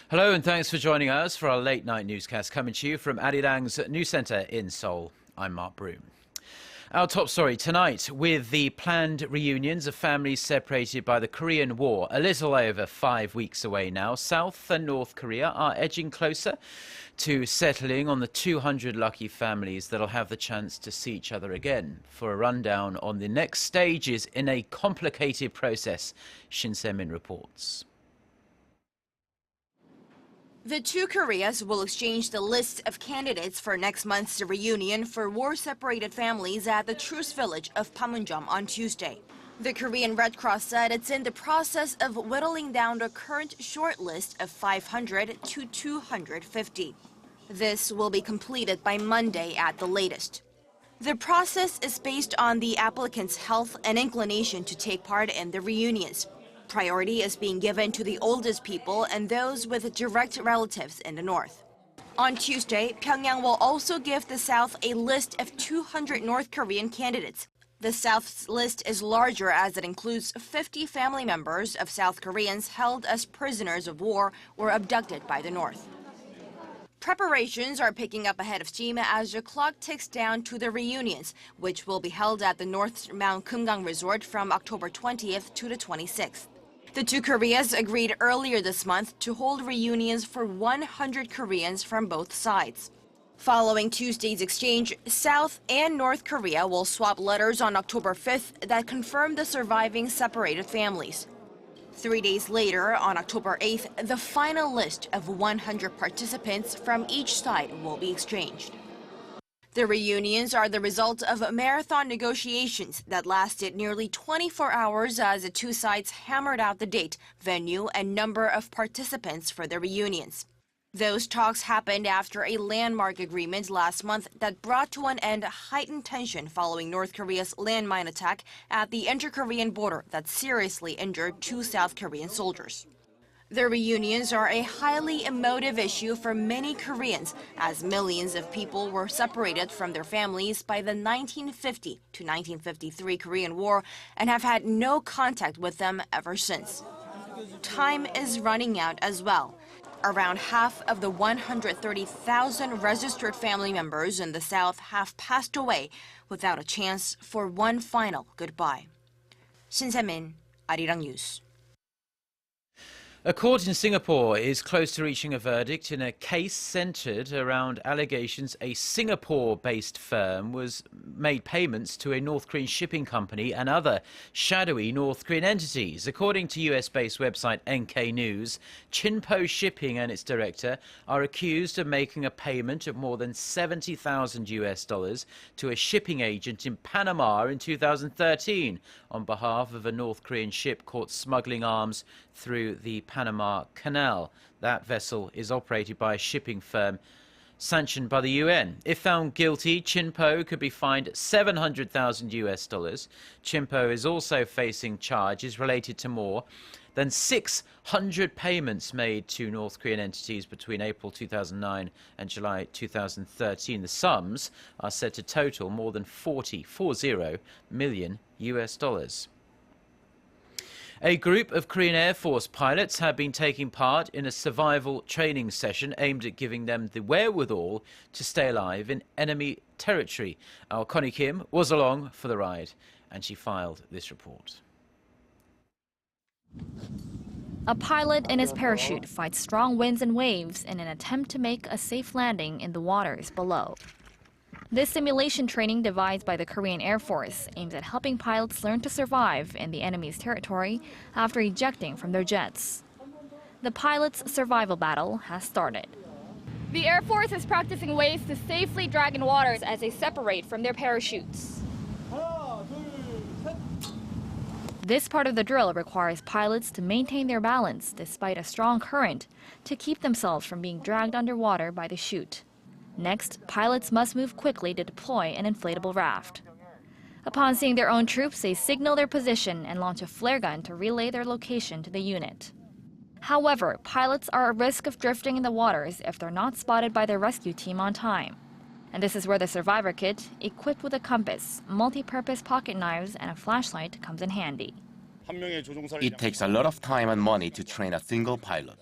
Hello and thanks for joining us for our late night newscast coming to you from Arirang's news centre in Seoul. I'm Mark Broome. Our top story tonight, with the planned reunions of families separated by the Korean War a little over 5 weeks away now, South and North Korea are edging closer to settling on the 200 lucky families that'll have the chance to see each other again. For a rundown on the next stages in a complicated process, Shin Se-min reports. The two Koreas will exchange the list of candidates for next month's reunion for war-separated families at the truce village of Panmunjom on Tuesday. The Korean Red Cross said it's in the process of whittling down the current shortlist of 500 to 250. This will be completed by Monday at the latest. The process is based on the applicant's health and inclination to take part in the reunions. Priority is being given to the oldest people and those with direct relatives in the north. On Tuesday, Pyongyang will also give the South a list of 200 North Korean candidates. The South's list is larger as it includes 50 family members of South Koreans held as prisoners of war or abducted by the North. Preparations are picking up ahead of steam as the clock ticks down to the reunions, which will be held at the North Mount Kumgang Resort from October 20th to the 26th. The two Koreas agreed earlier this month to hold reunions for 100 Koreans from both sides. Following Tuesday's exchange, South and North Korea will swap letters on October 5th that confirm the surviving separated families. 3 days later, on October 8th, the final list of 100 participants from each side will be exchanged. The reunions are the result of marathon negotiations that lasted nearly 24 hours as the two sides hammered out the date, venue, and number of participants for the reunions. Those talks happened after a landmark agreement last month that brought to an end heightened tension following North Korea's landmine attack at the inter-Korean border that seriously injured 2 South Korean soldiers. The reunions are a highly emotive issue for many Koreans, as millions of people were separated from their families by the 1950 to 1953 Korean War and have had no contact with them ever since. Time is running out as well. Around half of the 130,000 registered family members in the South have passed away without a chance for one final goodbye. Shin Se-min, Arirang News. A court in Singapore is close to reaching a verdict in a case centred around allegations a Singapore-based firm was made payments to a North Korean shipping company and other shadowy North Korean entities. According to US-based website NK News, Chinpo Shipping and its director are accused of making a payment of more than $70,000 to a shipping agent in Panama in 2013 on behalf of a North Korean ship caught smuggling arms through the Panama Canal. That vessel is operated by a shipping firm sanctioned by the UN. If found guilty, Chinpo could be fined $700,000. Chinpo is also facing charges related to more than 600 payments made to North Korean entities between April 2009 and July 2013. The sums are said to total more than $40 million. A group of Korean Air Force pilots have been taking part in a survival training session aimed at giving them the wherewithal to stay alive in enemy territory. Our Connie Kim was along for the ride, and she filed this report. A pilot in his parachute fights strong winds and waves in an attempt to make a safe landing in the waters below. This simulation training devised by the Korean Air Force aims at helping pilots learn to survive in the enemy's territory after ejecting from their jets. The pilots' survival battle has started. The Air Force is practicing ways to safely drag in waters as they separate from their parachutes. This part of the drill requires pilots to maintain their balance despite a strong current to keep themselves from being dragged underwater by the chute. Next, pilots must move quickly to deploy an inflatable raft. Upon seeing their own troops, they signal their position and launch a flare gun to relay their location to the unit. However, pilots are at risk of drifting in the waters if they're not spotted by their rescue team on time. And this is where the survivor kit, equipped with a compass, multi-purpose pocket knives, and a flashlight comes in handy. It takes a lot of time and money to train a single pilot.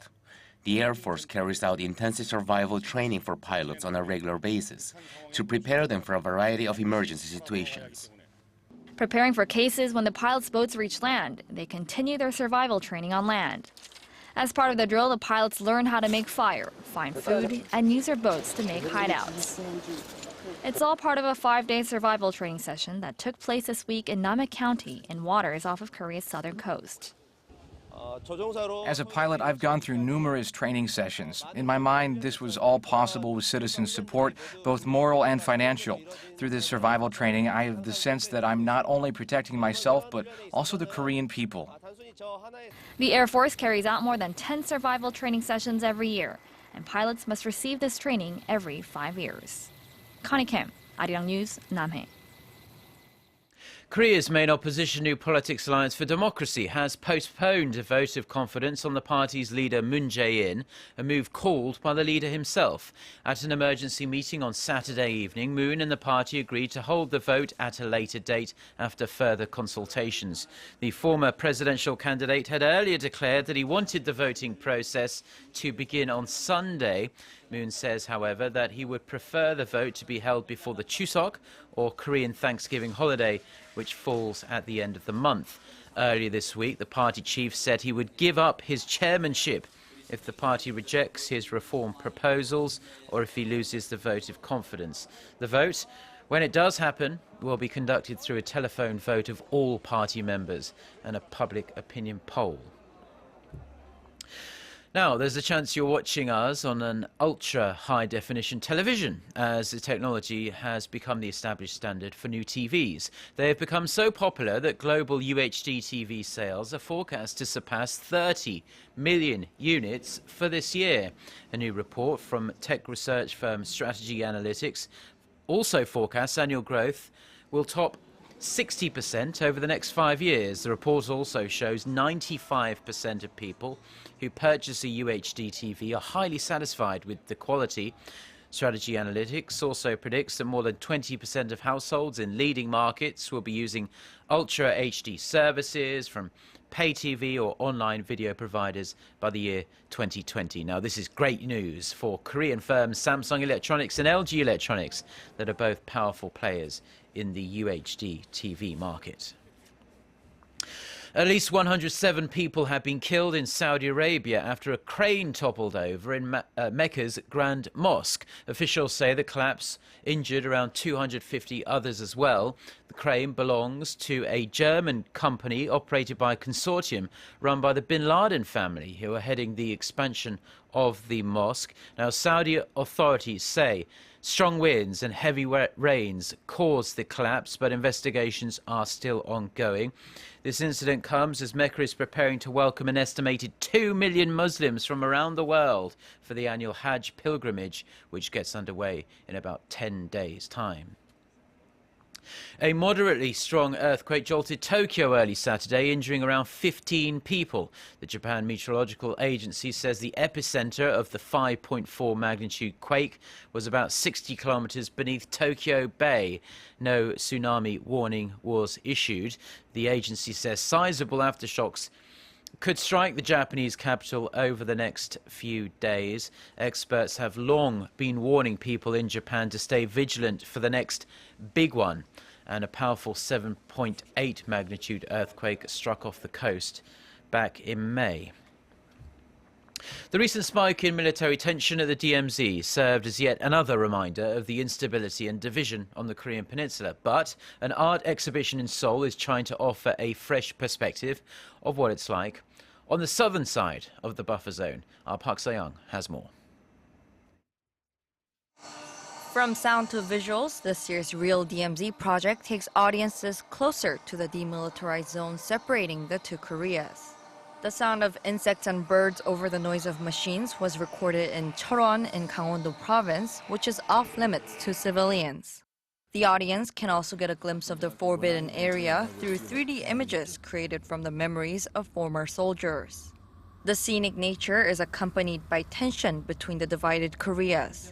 The Air Force carries out intensive survival training for pilots on a regular basis to prepare them for a variety of emergency situations. Preparing for cases when the pilots' boats reach land, they continue their survival training on land. As part of the drill, the pilots learn how to make fire, find food, and use their boats to make hideouts. It's all part of a 5-day survival training session that took place this week in Namik County in waters off of Korea's southern coast. As a pilot, I've gone through numerous training sessions. In my mind, this was all possible with citizen support, both moral and financial. Through this survival training, I have the sense that I'm not only protecting myself, but also the Korean people. The Air Force carries out more than 10 survival training sessions every year, and pilots must receive this training every 5 years. Connie Kim, Arirang News, Namhae. Korea's main opposition New Politics Alliance for Democracy has postponed a vote of confidence on the party's leader Moon Jae-in, a move called by the leader himself. At an emergency meeting on Saturday evening, Moon and the party agreed to hold the vote at a later date after further consultations. The former presidential candidate had earlier declared that he wanted the voting process to begin on Sunday. Moon says, however, that he would prefer the vote to be held before the Chuseok, or Korean Thanksgiving holiday, which falls at the end of the month. Earlier this week, the party chief said he would give up his chairmanship if the party rejects his reform proposals or if he loses the vote of confidence. The vote, when it does happen, will be conducted through a telephone vote of all party members and a public opinion poll. Now, there's a chance you're watching us on an ultra-high-definition television, as the technology has become the established standard for new TVs. They have become so popular that global UHD TV sales are forecast to surpass 30 million units for this year. A new report from tech research firm Strategy Analytics also forecasts annual growth will top 60% over the next 5 years. The report also shows 95% of people who purchase a UHD TV are highly satisfied with the quality. Strategy Analytics also predicts that more than 20% of households in leading markets will be using Ultra HD services from pay TV or online video providers by the year 2020. Now, this is great news for Korean firms Samsung Electronics and LG Electronics that are both powerful players in the UHD TV market. At least 107 people have been killed in Saudi Arabia after a crane toppled over in Mecca's Grand Mosque. Officials say the collapse injured around 250 others as well. The crane belongs to a German company operated by a consortium run by the Bin Laden family, who are heading the expansion of the mosque. Now, Saudi authorities say strong winds and heavy rains caused the collapse, but investigations are still ongoing. This incident comes as Mecca is preparing to welcome an estimated 2 million Muslims from around the world for the annual Hajj pilgrimage, which gets underway in about 10 days' time. A moderately strong earthquake jolted Tokyo early Saturday, injuring around 15 people. The Japan Meteorological Agency says the epicenter of the 5.4 magnitude quake was about 60 kilometers beneath Tokyo Bay. No tsunami warning was issued. The agency says sizable aftershocks could strike the Japanese capital over the next few days. Experts have long been warning people in Japan to stay vigilant for the next big one. And a powerful 7.8 magnitude earthquake struck off the coast back in May. The recent spike in military tension at the DMZ served as yet another reminder of the instability and division on the Korean peninsula. But an art exhibition in Seoul is trying to offer a fresh perspective of what it's like on the southern side of the buffer zone. Our Park Se-young has more. From sound to visuals, this year's Real DMZ project takes audiences closer to the demilitarized zone separating the two Koreas. The sound of insects and birds over the noise of machines was recorded in Cheolwon in Gangwon-do province, which is off limits to civilians. The audience can also get a glimpse of the forbidden area through 3D images created from the memories of former soldiers. The scenic nature is accompanied by tension between the divided Koreas.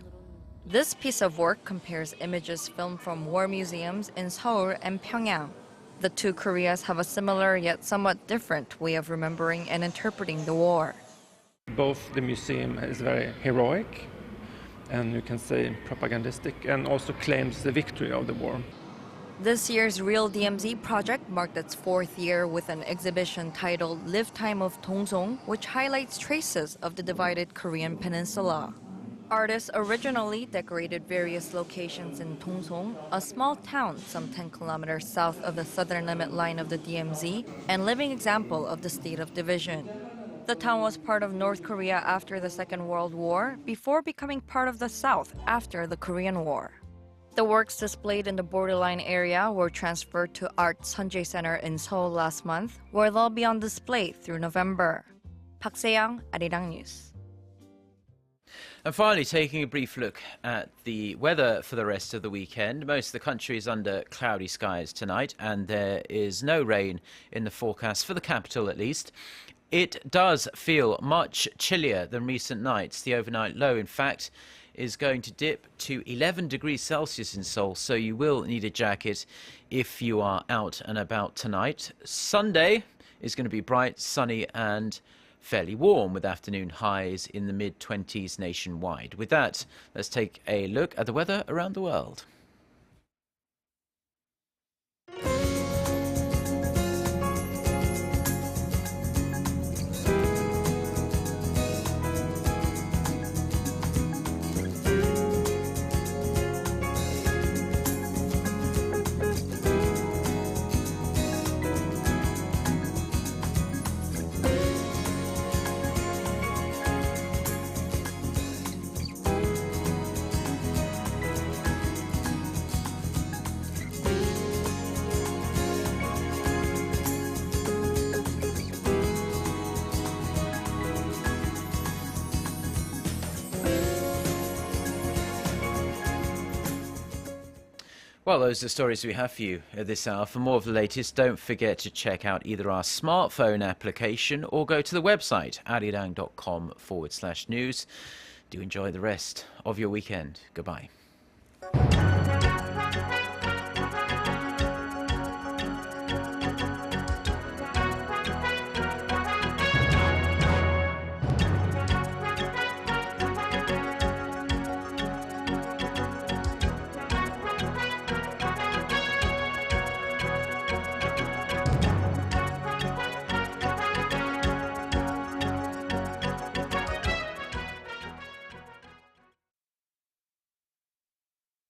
This piece of work compares images filmed from war museums in Seoul and Pyongyang. The two Koreas have a similar yet somewhat different way of remembering and interpreting the war. Both the museum is very heroic and you can say propagandistic, and also claims the victory of the war. This year's Real DMZ project marked its 4th year with an exhibition titled Lifetime of Dongseong, which highlights traces of the divided Korean peninsula. Artists originally decorated various locations in Dongseong, a small town some 10 kilometers south of the southern limit line of the DMZ, and living example of the state of division. The town was part of North Korea after the Second World War, before becoming part of the South after the Korean War. The works displayed in the borderline area were transferred to Art Sunjae Center in Seoul last month, where they'll be on display through November. Park Se-young, Arirang News. And finally, taking a brief look at the weather for the rest of the weekend. Most of the country is under cloudy skies tonight, and there is no rain in the forecast for the capital at least. It does feel much chillier than recent nights. The overnight low, in fact, is going to dip to 11 degrees Celsius in Seoul, so you will need a jacket if you are out and about tonight. Sunday is going to be bright, sunny and fairly warm, with afternoon highs in the mid-20s nationwide. With that, let's take a look at the weather around the world. Well, those are the stories we have for you at this hour. For more of the latest, don't forget to check out either our smartphone application or go to the website, arirang.com/news. Do enjoy the rest of your weekend. Goodbye.